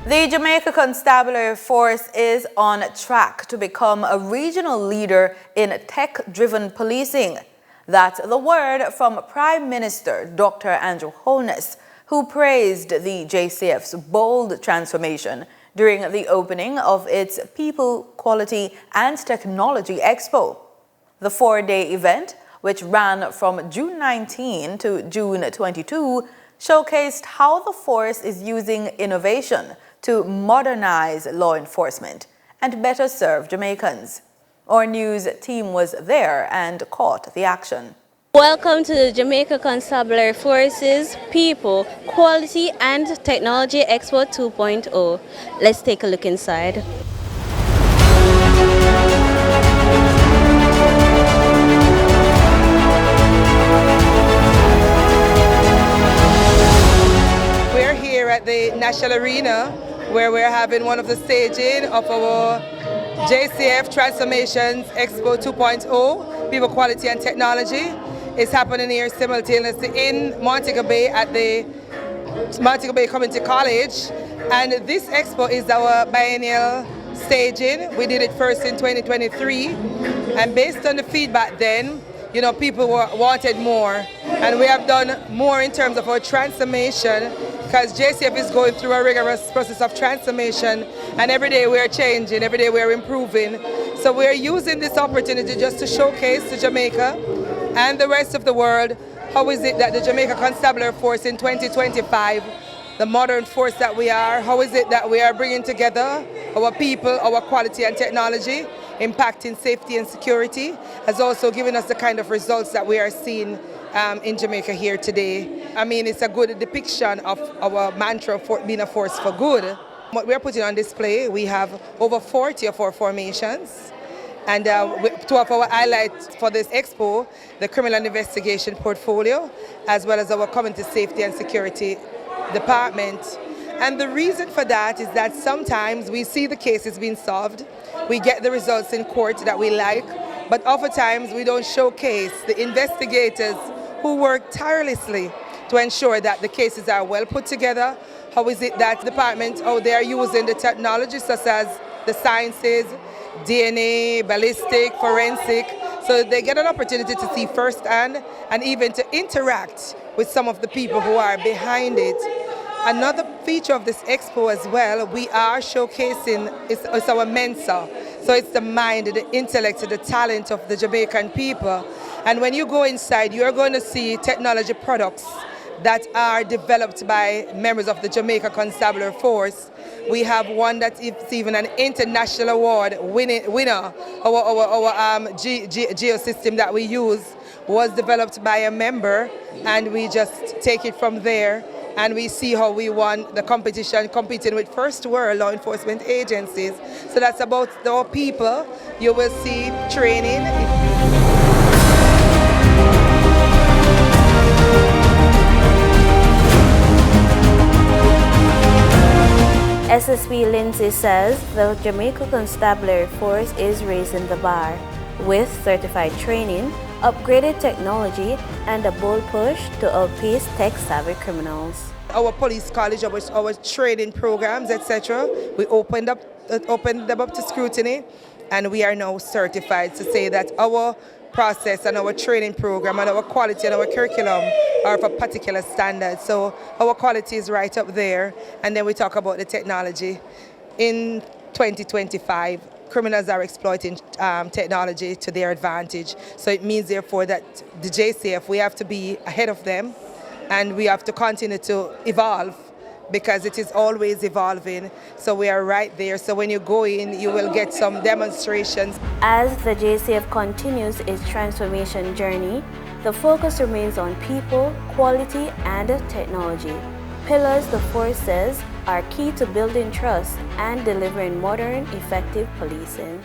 The Jamaica Constabulary Force is on track to become a regional leader in tech-driven policing. That's the word from Prime Minister Dr. Andrew Holness, who praised the JCF's bold transformation during the opening of its People, Quality and Technology Expo. The four-day event, which ran from June 19 to June 22, showcased how the force is using innovation to modernize law enforcement and better serve Jamaicans. Our news team was there and caught the action. Welcome to the Jamaica Constabulary Force's People, Quality and Technology Expo 2.0. Let's take a look inside. We're here at the National Arena where we're having one of the staging of our JCF Transformations Expo 2.0, People, Quality and Technology. It's happening here simultaneously in Montego Bay at the Montego Bay Community College. And this expo is our biennial staging. We did it first in 2023. And based on the feedback then, people wanted more. And we have done more in terms of our transformation, because JCF is going through a rigorous process of transformation, and every day we are changing, every day we are improving. So we are using this opportunity just to showcase to Jamaica and the rest of the world how is it that the Jamaica Constabulary Force in 2025, the modern force that we are, how is it that we are bringing together our people, our quality and technology, impacting safety and security, has also given us the kind of results that we are seeing in Jamaica here today. I mean, it's a good depiction of our mantra for being a force for good. What we're putting on display, we have over 40 of our formations. And two of our highlights for this expo, the criminal investigation portfolio, as well as our community safety and security department. And the reason for that is that sometimes we see the cases being solved, we get the results in court that we like, but oftentimes we don't showcase the investigators who work tirelessly to ensure that the cases are well put together. How is it that department, they are using the technology such as the sciences, DNA, ballistic, forensic, so they get an opportunity to see firsthand and even to interact with some of the people who are behind it. Another feature of this expo as well, we are showcasing is our Mensa. So it's the mind, the intellect, the talent of the Jamaican people. And when you go inside, you're going to see technology products that are developed by members of the Jamaica Constabulary Force. We have one that is even an international award winner. Our geo system that we use was developed by a member, and we just take it from there. And we see how we won the competition, competing with first world law enforcement agencies. So that's about our people. You will see training. SSP Lindsay says the Jamaica Constabulary Force is raising the bar with certified training, upgraded technology, and a bold push to outpace tech-savvy criminals. Our police college, our training programs, etc., we opened them up to scrutiny, and we are now certified to say that our process and our training program and our quality and our curriculum are of a particular standard. So our quality is right up there, and then we talk about the technology. In 2025, criminals are exploiting technology to their advantage. So it means, therefore, that the JCF, we have to be ahead of them, and we have to continue to evolve, because it is always evolving. So we are right there. So when you go in, you will get some demonstrations. As the JCF continues its transformation journey, the focus remains on people, quality, and technology. Pillars the force says are key to building trust and delivering modern, effective policing.